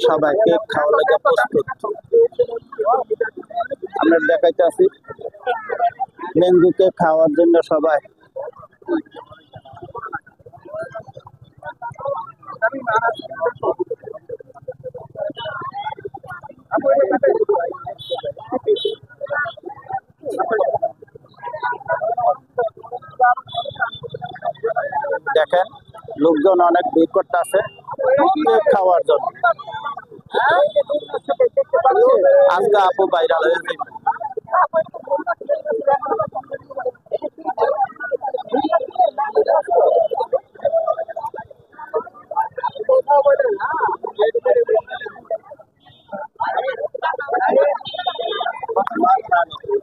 সবাই কেক খাওয়ার লাগে প্রস্তুত। আমরা দেখাইতে আছি ম্যাঙ্গো কেক খাওয়ার জন্য সবাই। দেখেন লোকজন অনেক ভিড় করতে আছে কেক খাওয়ার জন্য। আজকে আপু ভাইরাল হয়েছে।